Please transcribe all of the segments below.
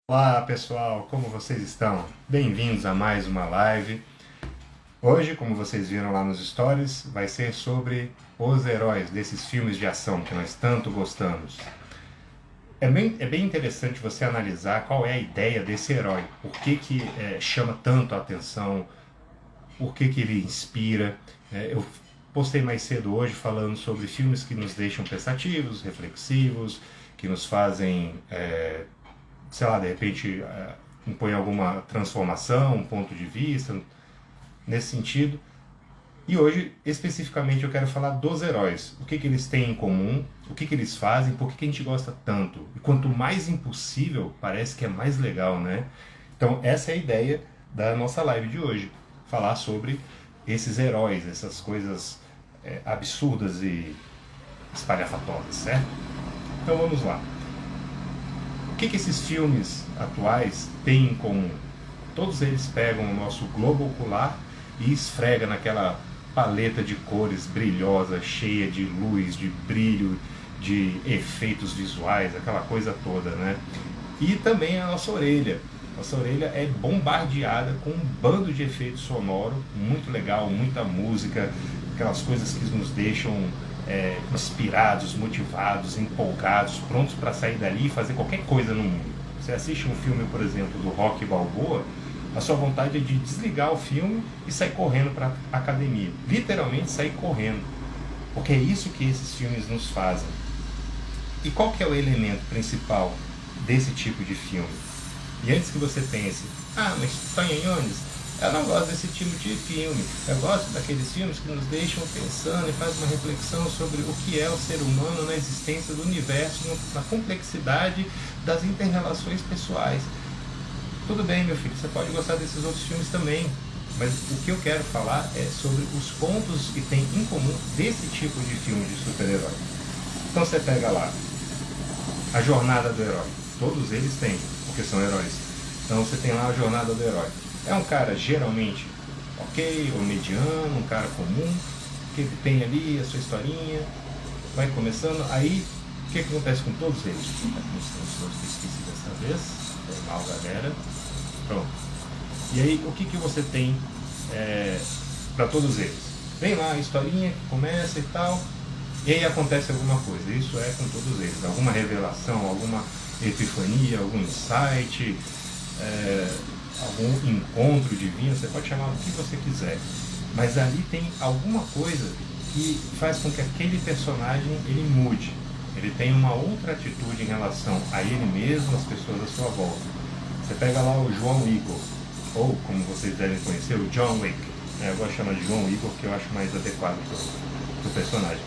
Olá pessoal, como vocês estão? Bem-vindos a mais uma live. Hoje, como vocês viram lá nos stories, vai ser sobre os heróis desses filmes de ação que nós tanto gostamos. É bem interessante você analisar qual é a ideia desse herói, por que chama tanto a atenção, por que ele inspira. Eu postei mais cedo hoje falando sobre filmes que nos deixam pensativos, reflexivos, que nos fazem sei lá, de repente impõe alguma transformação, um ponto de vista, nesse sentido. E hoje, especificamente, eu quero falar dos heróis. O que eles têm em comum, o que eles fazem, por que a gente gosta tanto. E quanto mais impossível, parece que é mais legal, né? Então, essa é a ideia da nossa live de hoje. Falar sobre esses heróis, essas coisas absurdas e espalhafatosas, certo? Então, vamos lá. O que esses filmes atuais têm em comum? Todos eles pegam o nosso globo ocular e esfrega naquela paleta de cores brilhosa, cheia de luz, de brilho, de efeitos visuais, aquela coisa toda, né? E também a nossa orelha. Nossa orelha é bombardeada com um bando de efeitos sonoros, muito legal, muita música, aquelas coisas que nos deixam inspirados, motivados, empolgados, prontos para sair dali e fazer qualquer coisa no mundo. Você assiste um filme, por exemplo, do Rocky Balboa, a sua vontade é de desligar o filme e sair correndo para a academia. Literalmente sair correndo. Porque é isso que esses filmes nos fazem. E qual que é o elemento principal desse tipo de filme? E antes que você pense, mas Tonha Yunes, eu não gosto desse tipo de filme. Eu gosto daqueles filmes que nos deixam pensando e fazem uma reflexão sobre o que é o ser humano na existência do universo, na complexidade das interrelações pessoais. Tudo bem, meu filho, você pode gostar desses outros filmes também, mas o que eu quero falar é sobre os pontos que tem em comum desse tipo de filme de super-herói. Então você pega lá a jornada do herói. Todos eles têm, porque são heróis. Então você tem lá a jornada do herói. É um cara geralmente ok ou mediano, um cara comum, que tem ali a sua historinha, vai começando. Aí, o que acontece com todos eles? Esqueci dessa vez, foi mal, galera. Pronto. E aí, o que você tem para todos eles? Vem lá a historinha que começa e tal, e aí acontece alguma coisa. Isso é com todos eles. Alguma revelação, alguma epifania, algum insight, algum encontro divino, você pode chamar o que você quiser, mas ali tem alguma coisa que faz com que aquele personagem ele mude, ele tem uma outra atitude em relação a ele mesmo, às pessoas à sua volta. Você pega lá o João Igor, ou como vocês devem conhecer, o John Wick, eu gosto de chamar de João Igor porque eu acho mais adequado para o personagem.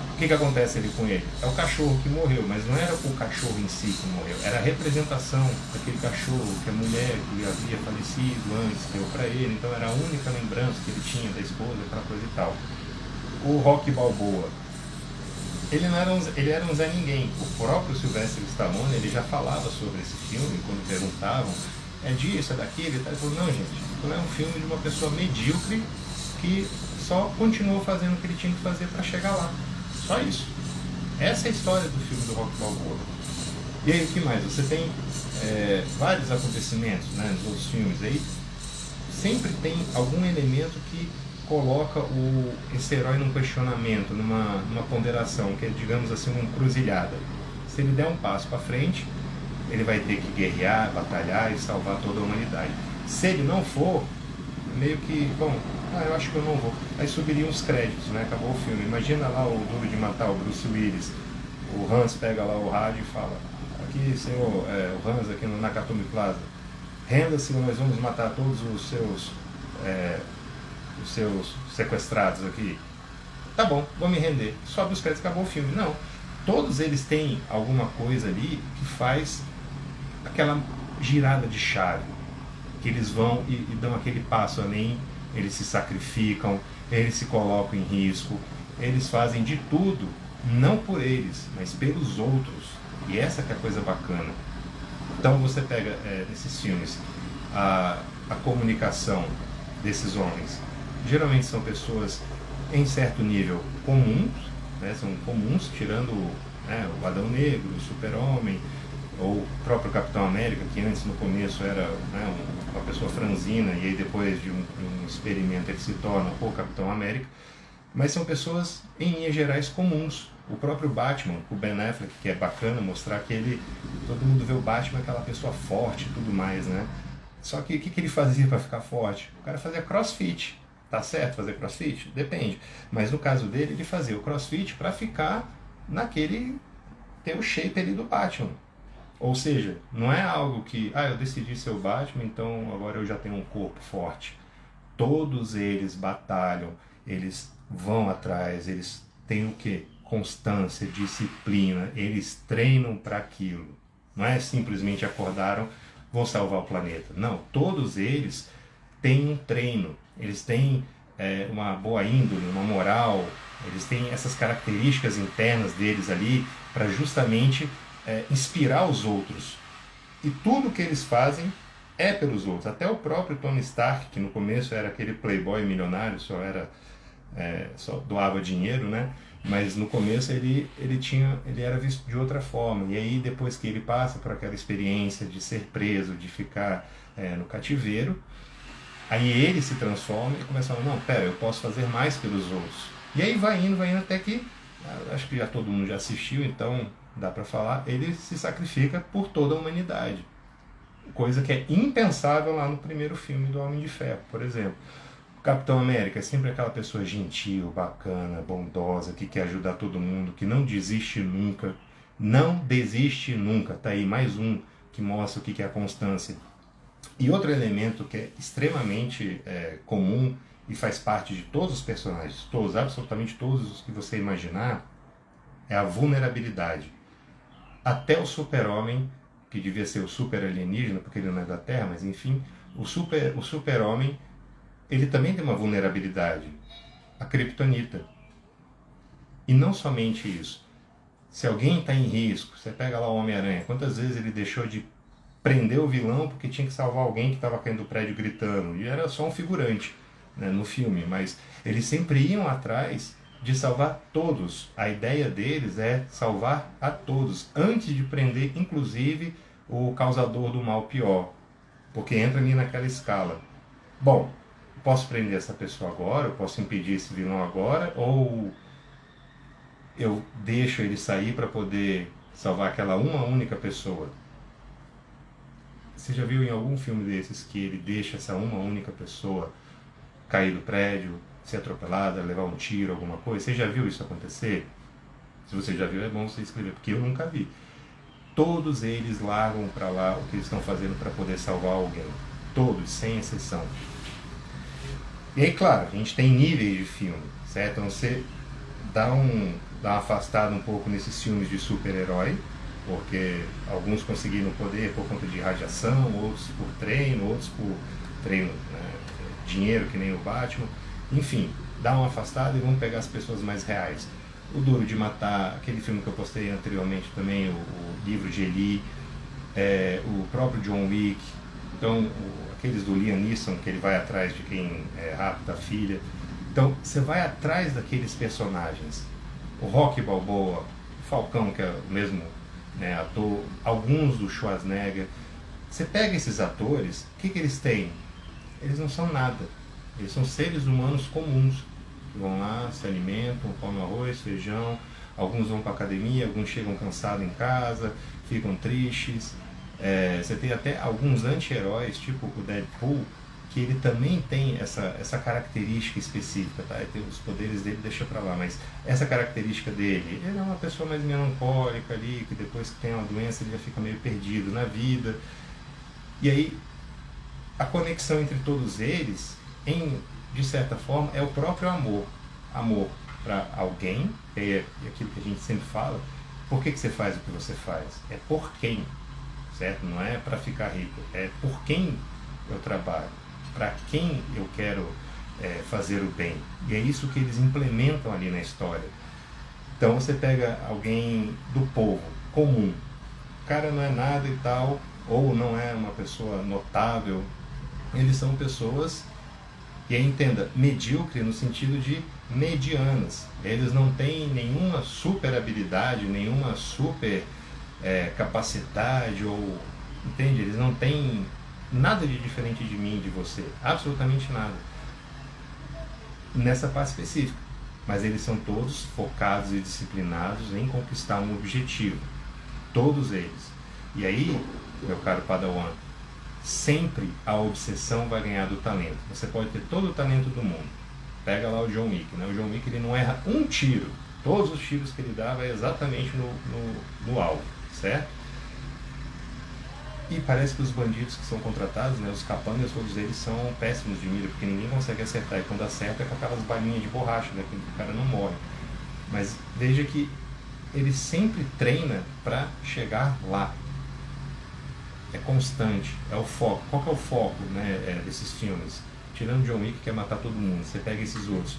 O que acontece ali com ele? É o cachorro que morreu, mas não era o cachorro em si que morreu, era a representação daquele cachorro que a mulher que havia falecido antes deu para ele, então era a única lembrança que ele tinha da esposa, aquela coisa e tal. O Rocky Balboa, ele era um Zé Ninguém. O próprio Sylvester Stallone, ele já falava sobre esse filme, quando perguntavam, é disso, é daquilo e tal. Ele falou, não gente, não é um filme de uma pessoa medíocre que só continuou fazendo o que ele tinha que fazer para chegar lá. Só isso. Essa é a história do filme do Rocky Balboa. E aí, o que mais? Você tem vários acontecimentos, né, nos outros filmes aí. Sempre tem algum elemento que coloca esse herói num questionamento, numa ponderação, que é, digamos assim, uma encruzilhada. Se ele der um passo para frente, ele vai ter que guerrear, batalhar e salvar toda a humanidade. Se ele não for, meio que, bom, eu acho que eu não vou. Aí subiriam os créditos, né? Acabou o filme. Imagina lá o Duro de Matar, o Bruce Willis. O Hans pega lá o rádio e fala, aqui, senhor, o Hans aqui no Nakatomi Plaza, renda-se ou nós vamos matar todos os seus sequestrados aqui. Tá bom, vou me render. Sobe os créditos, acabou o filme. Não. Todos eles têm alguma coisa ali que faz aquela girada de chave, que eles vão e dão aquele passo além, eles se sacrificam, eles se colocam em risco, eles fazem de tudo, não por eles, mas pelos outros. E essa que é a coisa bacana. Então você pega nesses filmes a comunicação desses homens. Geralmente são pessoas em certo nível comuns, né, são comuns, tirando o Adão Negro, o Super-Homem, ou o próprio Capitão América, que antes no começo era, né, uma pessoa franzina, e aí depois de um experimento ele se torna o Capitão América, mas são pessoas em linhas gerais comuns. O próprio Batman, o Ben Affleck, que é bacana mostrar que todo mundo vê o Batman aquela pessoa forte e tudo mais, né? Só que o que ele fazia para ficar forte? O cara fazia crossfit. Tá certo fazer crossfit? Depende. Mas no caso dele, ele fazia o crossfit para ficar ter o shape ali do Batman. Ou seja, não é algo que, eu decidi ser o Batman, então agora eu já tenho um corpo forte. Todos eles batalham, eles vão atrás, eles têm o quê? Constância, disciplina, eles treinam para aquilo. Não é simplesmente acordaram, vão salvar o planeta. Não, todos eles têm um treino, eles têm uma boa índole, uma moral, eles têm essas características internas deles ali para justamente inspirar os outros. E tudo que eles fazem é pelos outros. Até o próprio Tony Stark, que no começo era aquele playboy milionário, só doava dinheiro, né? Mas no começo ele era visto de outra forma. E aí depois que ele passa por aquela experiência de ser preso, de ficar no cativeiro, aí ele se transforma e começa a falar, não, pera, eu posso fazer mais pelos outros. E aí vai indo até que, acho que já todo mundo já assistiu, então dá pra falar, ele se sacrifica por toda a humanidade. Coisa que é impensável lá no primeiro filme do Homem de Ferro, por exemplo. O Capitão América é sempre aquela pessoa gentil, bacana, bondosa, que quer ajudar todo mundo, que não desiste nunca. Não desiste nunca. Tá aí mais um que mostra o que é a constância. E outro elemento que é extremamente comum e faz parte de todos os personagens, absolutamente todos os que você imaginar, é a vulnerabilidade. Até o Super-Homem, que devia ser o super alienígena, porque ele não é da Terra, mas enfim, o Super-Homem, ele também tem uma vulnerabilidade, a Kryptonita. E não somente isso. Se alguém está em risco, você pega lá o Homem-Aranha, quantas vezes ele deixou de prender o vilão porque tinha que salvar alguém que estava caindo do prédio gritando, e era só um figurante, né, no filme, mas eles sempre iam atrás de salvar todos. A ideia deles é salvar a todos, antes de prender, inclusive, o causador do mal pior, porque entra ali naquela escala. Bom, eu posso prender essa pessoa agora, eu posso impedir esse vilão agora, ou eu deixo ele sair para poder salvar aquela uma única pessoa. Você já viu em algum filme desses que ele deixa essa uma única pessoa cair do prédio, ser atropelada, levar um tiro, alguma coisa? Você já viu isso acontecer? Se você já viu, é bom você escrever, porque eu nunca vi. Todos eles largam para lá o que eles estão fazendo para poder salvar alguém. Todos, sem exceção. E aí, claro, a gente tem níveis de filme, certo? Então você dá uma afastada um pouco nesses filmes de super-herói, porque alguns conseguiram poder por conta de radiação, outros por treino, outros por treino, né, dinheiro, que nem o Batman. Enfim, dá uma afastada e vamos pegar as pessoas mais reais. O Duro de Matar, aquele filme que eu postei anteriormente também, o Livro de Eli, o próprio John Wick, então aqueles do Liam Neeson, que ele vai atrás de quem rapta a filha. Então você vai atrás daqueles personagens. O Rocky Balboa, o Falcão, que é o mesmo, né, ator, alguns do Schwarzenegger. Você pega esses atores, o que eles têm? Eles não são nada. Eles são seres humanos comuns, que vão lá, se alimentam, comem arroz, feijão, alguns vão para academia, alguns chegam cansados em casa, ficam tristes. Você tem até alguns anti-heróis, tipo o Deadpool, que ele também tem essa característica específica, tá? Os poderes dele deixa pra lá, mas essa característica dele, ele é uma pessoa mais melancólica ali, que depois que tem uma doença ele já fica meio perdido na vida. E aí, a conexão entre todos eles, de certa forma, é o próprio amor. Amor para alguém, é aquilo que a gente sempre fala. Por que você faz o que você faz? É por quem, certo? Não é para ficar rico, é por quem eu trabalho, para quem eu quero fazer o bem. E é isso que eles implementam ali na história. Então você pega alguém do povo, comum, o cara não é nada e tal, ou não é uma pessoa notável, eles são pessoas, e aí entenda, medíocre no sentido de medianas. Eles não têm nenhuma super habilidade, nenhuma super capacidade ou... Entende? Eles não têm nada de diferente de mim, de você. Absolutamente nada. Nessa parte específica. Mas eles são todos focados e disciplinados em conquistar um objetivo. Todos eles. E aí, meu caro Padawan, sempre a obsessão vai ganhar do talento. Você pode ter todo o talento do mundo. Pega lá o John Wick, né? O John Wick, ele não erra um tiro. Todos os tiros que ele dá vai exatamente no alvo, certo? E parece que os bandidos que são contratados, né, os capangas, todos eles são péssimos de mira, porque ninguém consegue acertar. E quando acerta é com aquelas balinhas de borracha, né, que o cara não morre. Mas veja que ele sempre treina para chegar lá. É constante, é o foco. Qual que é o foco, né, desses filmes? Tirando John Wick, que é matar todo mundo, você pega esses outros,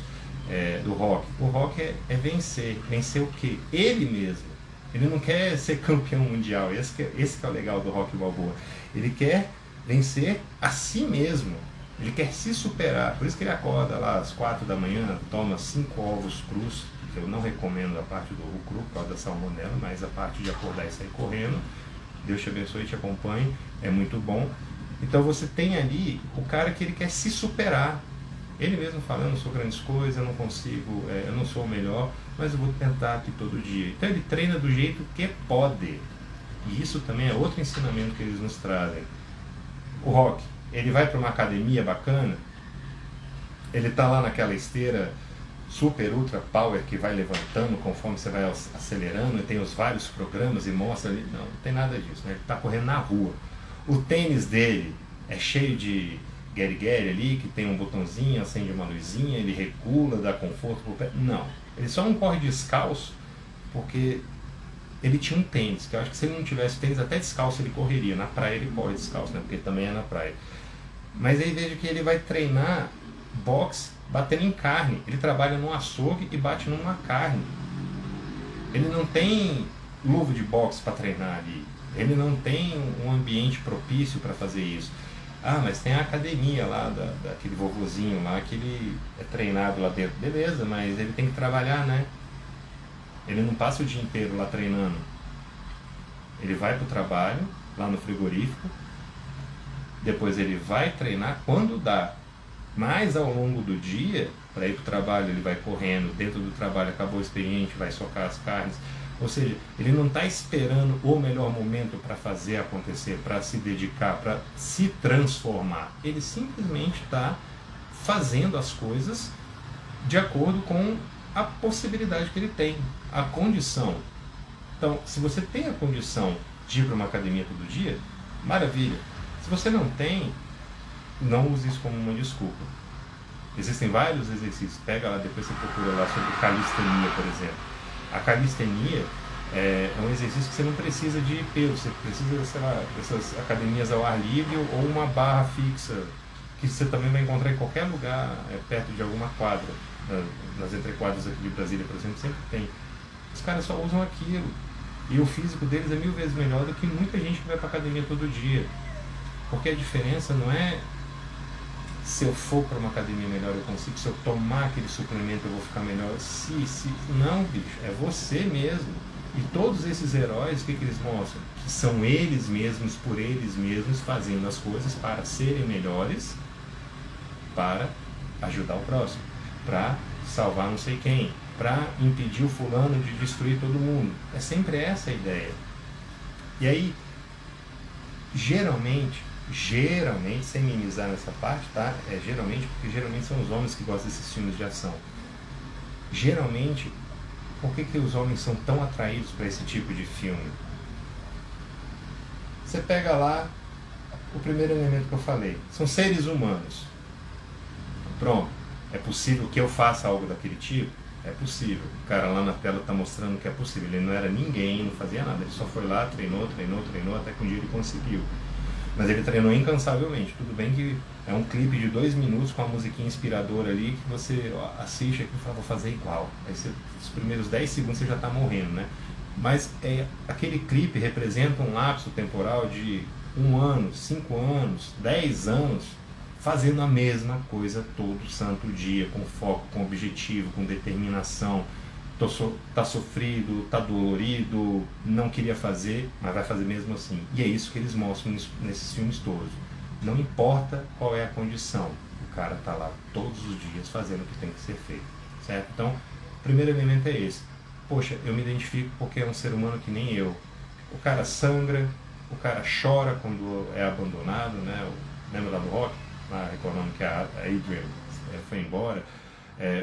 do Rock. O Rock é vencer. Vencer o quê? Ele mesmo. Ele não quer ser campeão mundial. Esse que é o legal do Rock Balboa. Ele quer vencer a si mesmo. Ele quer se superar. Por isso que ele acorda lá às 4 da manhã, toma 5 ovos crus, que eu não recomendo a parte do ovo cru por causa da salmonela, mas a parte de acordar e sair correndo. Deus te abençoe e te acompanhe. É muito bom. Então você tem ali o cara que ele quer se superar. Ele mesmo fala, eu não sou grandes coisas, eu não consigo, eu não sou o melhor, mas eu vou tentar aqui todo dia. Então ele treina do jeito que pode. E isso também é outro ensinamento que eles nos trazem. O Rock, ele vai para uma academia bacana, ele está lá naquela esteira super ultra power que vai levantando conforme você vai acelerando, e tem os vários programas e mostra ali. Não tem nada disso, né? Ele está correndo na rua. O tênis dele é cheio de guerre-guerre ali, que tem um botãozinho, acende uma luzinha, ele regula, dá conforto pro pé. Não, ele só não corre descalço porque ele tinha um tênis, que eu acho que se ele não tivesse tênis, até descalço ele correria. Na praia ele corre descalço, né? Porque também é na praia. Mas aí veja que ele vai treinar boxe batendo em carne. Ele trabalha num açougue e bate numa carne. Ele não tem luva de boxe para treinar ali. Ele não tem um ambiente propício para fazer isso. Ah, mas tem a academia lá, daquele vovozinho lá, que ele é treinado lá dentro. Beleza, mas ele tem que trabalhar, né? Ele não passa o dia inteiro lá treinando. Ele vai para o trabalho, lá no frigorífico, depois ele vai treinar quando dá. Mas ao longo do dia, para ir para o trabalho, ele vai correndo, dentro do trabalho acabou o expediente, vai socar as carnes. Ou seja, ele não está esperando o melhor momento para fazer acontecer, para se dedicar, para se transformar. Ele simplesmente está fazendo as coisas de acordo com a possibilidade que ele tem, a condição. Então, se você tem a condição de ir para uma academia todo dia, maravilha. Se você não tem, não use isso como uma desculpa. Existem vários exercícios. Pega lá, depois você procura lá sobre calistenia, por exemplo. A calistenia é um exercício que você não precisa de peso, você precisa, sei lá, dessas academias ao ar livre ou uma barra fixa, que você também vai encontrar em qualquer lugar perto de alguma quadra. Nas entrequadras aqui de Brasília, por exemplo, sempre tem. Os caras só usam aquilo. E o físico deles é 1000 vezes melhor do que muita gente que vai para academia todo dia. Porque a diferença não é se eu for para uma academia melhor eu consigo, se eu tomar aquele suplemento eu vou ficar melhor. Não, bicho, é você mesmo. E todos esses heróis, o que eles mostram? Que são eles mesmos, por eles mesmos, fazendo as coisas para serem melhores, para ajudar o próximo, para salvar não sei quem, para impedir o fulano de destruir todo mundo. É sempre essa a ideia. E aí, geralmente, sem minimizar nessa parte, tá? Porque geralmente são os homens que gostam desses filmes de ação. Geralmente, por que os homens são tão atraídos para esse tipo de filme? Você pega lá o primeiro elemento que eu falei. São seres humanos. Pronto. É possível que eu faça algo daquele tipo? É possível. O cara lá na tela está mostrando que é possível. Ele não era ninguém, não fazia nada. Ele só foi lá, treinou, até que um dia ele conseguiu. Mas ele treinou incansavelmente. Tudo bem que é um clipe de 2 minutos com uma musiquinha inspiradora ali que você assiste aqui e fala, vou fazer igual. Aí os primeiros 10 segundos você já está morrendo, né? Mas aquele clipe representa um lapso temporal de 1 ano, 5 anos, 10 anos, fazendo a mesma coisa todo santo dia, com foco, com objetivo, com determinação. tá sofrido, tá dolorido, não queria fazer, mas vai fazer mesmo assim. E é isso que eles mostram nesses filmes todos. Não importa qual é a condição, o cara tá lá todos os dias fazendo o que tem que ser feito, certo? Então, o primeiro elemento é esse. Poxa, eu me identifico porque é um ser humano que nem eu. O cara sangra, o cara chora quando é abandonado, né? Lembra lá do Rock? Lá reclamando que a Adrian foi embora.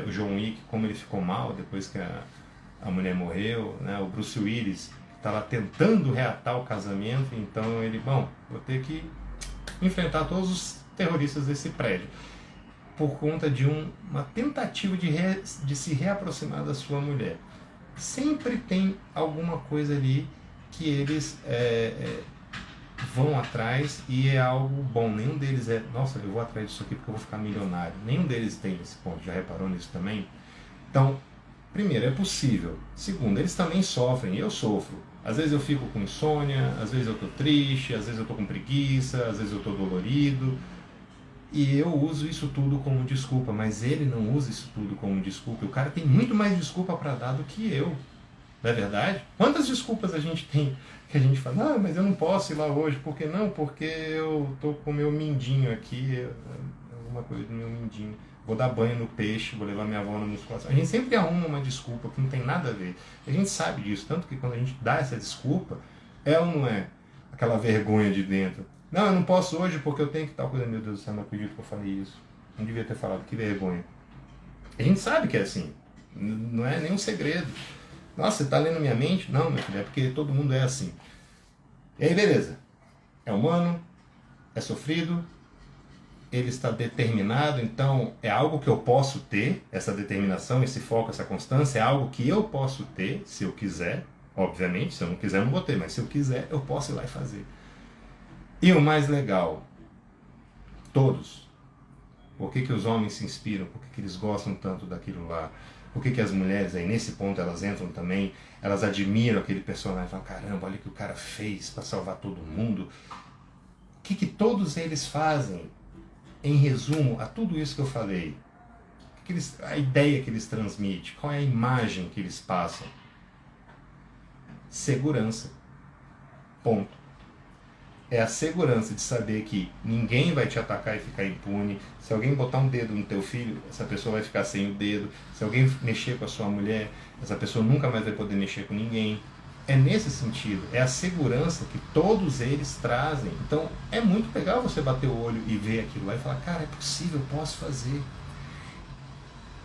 O John Wick, como ele ficou mal depois que a mulher morreu, né? O Bruce Willis está lá tentando reatar o casamento, então ele, bom, vou ter que enfrentar todos os terroristas desse prédio por conta de uma tentativa de se reaproximar da sua mulher. Sempre tem alguma coisa ali que eles vão atrás e é algo bom. Nenhum deles nossa, eu vou atrás disso aqui porque eu vou ficar milionário. Nenhum deles tem esse ponto. Já reparou nisso também? Então, primeiro, é possível. Segundo, eles também sofrem. Eu sofro. Às vezes eu fico com insônia, às vezes eu estou triste, às vezes eu estou com preguiça, às vezes eu estou dolorido. E eu uso isso tudo como desculpa, mas ele não usa isso tudo como desculpa. O cara tem muito mais desculpa para dar do que eu. Não é verdade? Quantas desculpas a gente tem que a gente fala, mas eu não posso ir lá hoje. Por que não? Porque eu estou com o meu mindinho aqui, alguma coisa do meu mindinho. Vou dar banho no peixe, vou levar minha avó na musculação. A gente sempre arruma uma desculpa que não tem nada a ver. A gente sabe disso, tanto que quando a gente dá essa desculpa, é ou não é aquela vergonha de dentro? Não, eu não posso hoje porque eu tenho que tal coisa. Meu Deus do céu, não acredito que eu falei isso. Não devia ter falado, que vergonha. A gente sabe que é assim, não é nenhum segredo. Nossa, você está lendo minha mente? Não, meu filho, é porque todo mundo é assim. E aí, beleza. É humano, é sofrido, ele está determinado, então é algo que eu posso ter, essa determinação, esse foco, essa constância, é algo que eu posso ter, se eu quiser, obviamente, se eu não quiser eu não vou ter, mas se eu quiser eu posso ir lá e fazer. E o mais legal, todos, por que os homens se inspiram, por que eles gostam tanto daquilo lá, por que as mulheres, aí nesse ponto elas entram também, elas admiram aquele personagem, falam, caramba, olha o que o cara fez para salvar todo mundo. O que todos eles fazem? Em resumo a tudo isso que eu falei, a ideia que eles transmitem, qual é a imagem que eles passam? Segurança. Ponto. É a segurança de saber que ninguém vai te atacar e ficar impune. Se alguém botar um dedo no teu filho, essa pessoa vai ficar sem o dedo. Se alguém mexer com a sua mulher, essa pessoa nunca mais vai poder mexer com ninguém. É nesse sentido, é a segurança que todos eles trazem. Então é muito legal você bater o olho e ver aquilo lá e falar, cara, é possível, eu posso fazer.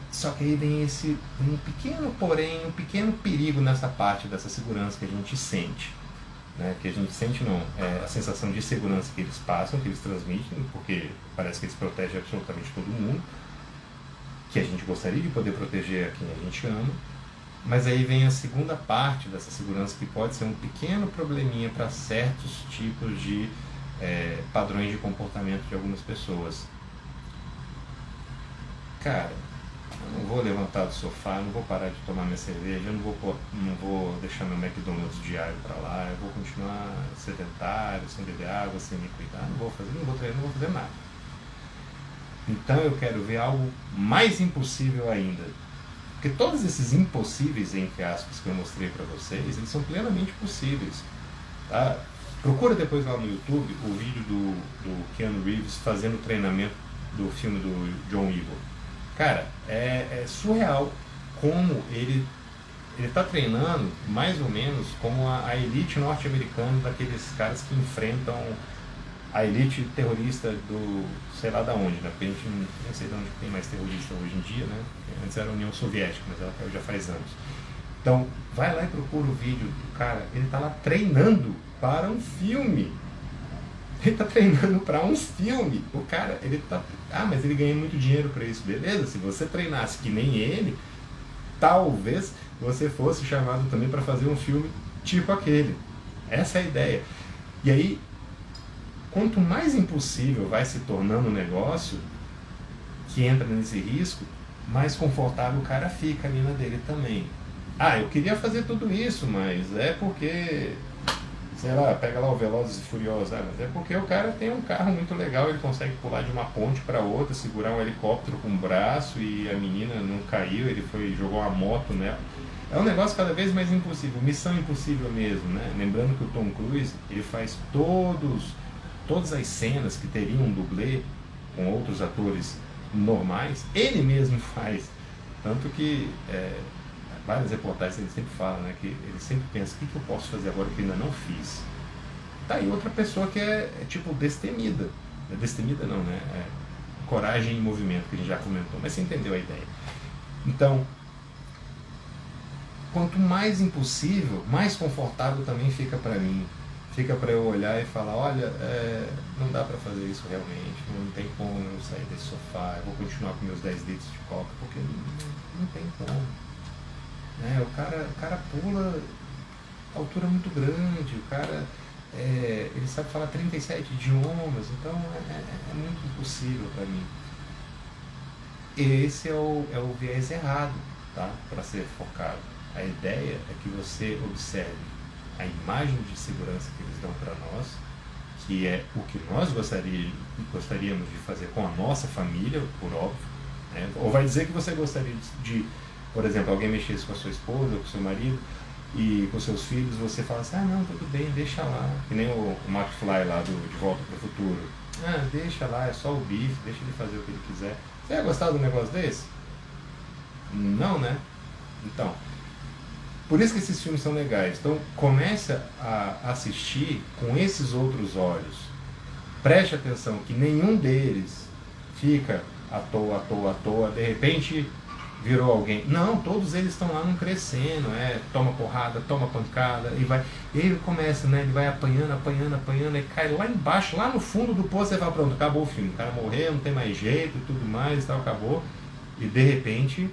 Só que aí vem um pequeno porém, um pequeno perigo nessa parte dessa segurança que a gente sente. Né? Que a gente sente não, é a sensação de segurança que eles passam, que eles transmitem, porque parece que eles protegem absolutamente todo mundo, que a gente gostaria de poder proteger a quem a gente ama. Mas aí vem a segunda parte dessa segurança, que pode ser um pequeno probleminha para certos tipos de padrões de comportamento de algumas pessoas. Cara, eu não vou levantar do sofá, não vou parar de tomar minha cerveja, não vou deixar meu McDonald's diário para lá, eu vou continuar sedentário, sem beber água, sem me cuidar, não vou treinar, não vou fazer nada. Então eu quero ver algo mais impossível ainda. Porque todos esses impossíveis, entre aspas, que eu mostrei para vocês, eles são plenamente possíveis. Tá? Procura depois lá no YouTube o vídeo do Keanu Reeves fazendo o treinamento do filme do John Wick. Cara, é surreal como ele está treinando mais ou menos como a elite norte-americana daqueles caras que enfrentam a elite terrorista do sei lá da onde, né? Porque a gente não sei de onde tem mais terrorista hoje em dia, né? Antes era a União Soviética, mas ela caiu já faz anos. Então, vai lá e procura o vídeo do cara, ele está lá treinando para um filme. Ele está treinando para um filme. O cara, ele tá... mas ele ganha muito dinheiro para isso. Beleza, se você treinasse que nem ele, talvez você fosse chamado também para fazer um filme tipo aquele. Essa é a ideia. E aí, quanto mais impossível vai se tornando o negócio que entra nesse risco, mais confortável o cara fica ali na dele também. Eu queria fazer tudo isso, mas é porque, sei lá, pega lá o Velozes e Furiosos, mas é porque o cara tem um carro muito legal, ele consegue pular de uma ponte para outra, segurar um helicóptero com o braço e a menina não caiu, ele jogou uma moto nela. É um negócio cada vez mais impossível, missão impossível mesmo, né? Lembrando que o Tom Cruise, ele faz todas as cenas que teriam um dublê com outros atores normais, ele mesmo faz. Tanto que várias reportagens ele sempre fala, né, que ele sempre pensa, o que eu posso fazer agora que eu ainda não fiz? Tá aí outra pessoa que é tipo destemida. Destemida não, né? Coragem em movimento, que a gente já comentou, mas você entendeu a ideia. Então, quanto mais impossível, mais confortável também fica para mim. Fica para eu olhar e falar, olha, não dá para fazer isso realmente, não tem como eu sair desse sofá, eu vou continuar com meus 10 litros de coca, porque não tem como. Né? O cara pula altura muito grande, o cara ele sabe falar 37 idiomas, então é muito impossível para mim. Esse é o viés errado, tá? Para ser focado. A ideia é que você observe a imagem de segurança que eles dão para nós, que é o que nós gostaríamos de fazer com a nossa família, por óbvio. Né? Ou vai dizer que você gostaria de, por exemplo, alguém mexesse com a sua esposa, com o seu marido, e com seus filhos, você fala assim, não, tudo bem, deixa lá. Que nem o McFly lá De Volta para o Futuro. Deixa lá, é só o bife, deixa ele fazer o que ele quiser. Você ia gostar do negócio desse? Não, né? Então, por isso que esses filmes são legais. Então, comece a assistir com esses outros olhos. Preste atenção que nenhum deles fica à toa, de repente virou alguém. Não, todos eles estão lá num crescendo, toma porrada, toma pancada, e vai. E aí ele começa, né? Ele vai apanhando, e cai lá embaixo, lá no fundo do poço, você fala, pronto, acabou o filme. O cara morreu, não tem mais jeito e tudo mais, tal, acabou. E de repente,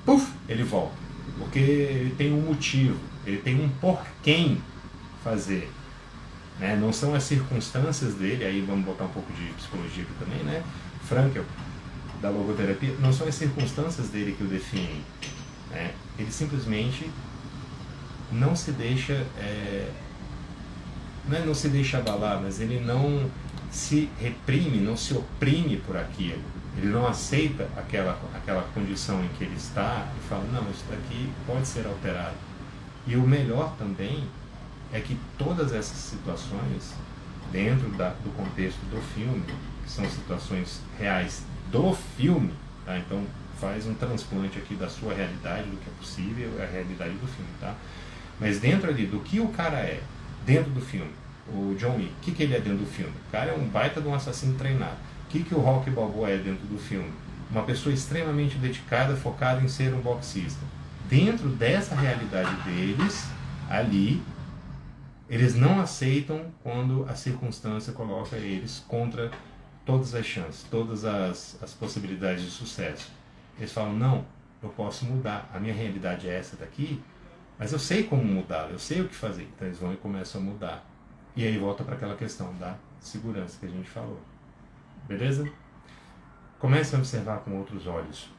puf, ele volta. Porque ele tem um motivo, ele tem um porquê fazer. Né? Não são as circunstâncias dele, aí vamos botar um pouco de psicologia aqui também, né? Frankl, da logoterapia, não são as circunstâncias dele que o definem. Né? Ele simplesmente não se deixa, não se deixa abalar, mas ele não se reprime, não se oprime por aquilo. Ele não aceita aquela condição em que ele está e fala, não, isso daqui pode ser alterado. E o melhor também é que todas essas situações, dentro do contexto do filme, que são situações reais do filme, tá? Então faz um transplante aqui da sua realidade, do que é possível, a realidade do filme, tá? Mas dentro ali, do que o cara é, dentro do filme, o John Wick, o que ele é dentro do filme? O cara é um baita de um assassino treinado. O que o Rocky Balboa é dentro do filme? Uma pessoa extremamente dedicada, focada em ser um boxista. Dentro dessa realidade deles, ali, eles não aceitam quando a circunstância coloca eles contra todas as chances, todas as possibilidades de sucesso. Eles falam, não, eu posso mudar, a minha realidade é essa daqui, mas eu sei como mudá-la, eu sei o que fazer. Então eles vão e começam a mudar. E aí volta para aquela questão da segurança que a gente falou. Beleza? Comece a observar com outros olhos.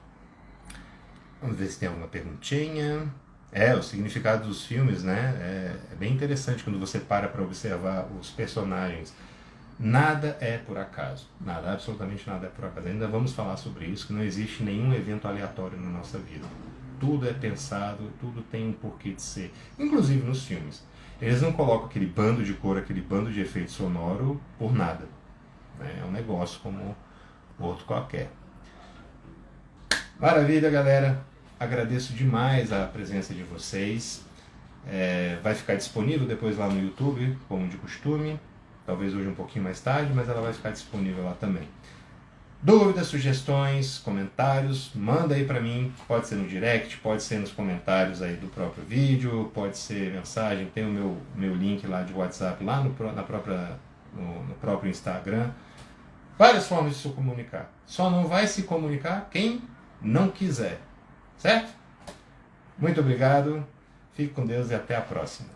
Vamos ver se tem alguma perguntinha. O significado dos filmes, né? É bem interessante quando você para observar os personagens. Nada é por acaso. Nada, absolutamente nada é por acaso. Ainda vamos falar sobre isso, que não existe nenhum evento aleatório na nossa vida. Tudo é pensado, tudo tem um porquê de ser. Inclusive nos filmes. Eles não colocam aquele bando de cor, aquele bando de efeito sonoro por nada. É um negócio como outro qualquer. Maravilha, galera. Agradeço demais a presença de vocês. Vai ficar disponível depois lá no YouTube, como de costume. Talvez hoje um pouquinho mais tarde, mas ela vai ficar disponível lá também. Dúvidas, sugestões, comentários, manda aí pra mim. Pode ser no direct, pode ser nos comentários aí do próprio vídeo, pode ser mensagem. Tem o meu link lá de WhatsApp lá no próprio Instagram. Várias formas de se comunicar. Só não vai se comunicar quem não quiser. Certo? Muito obrigado. Fique com Deus e até a próxima.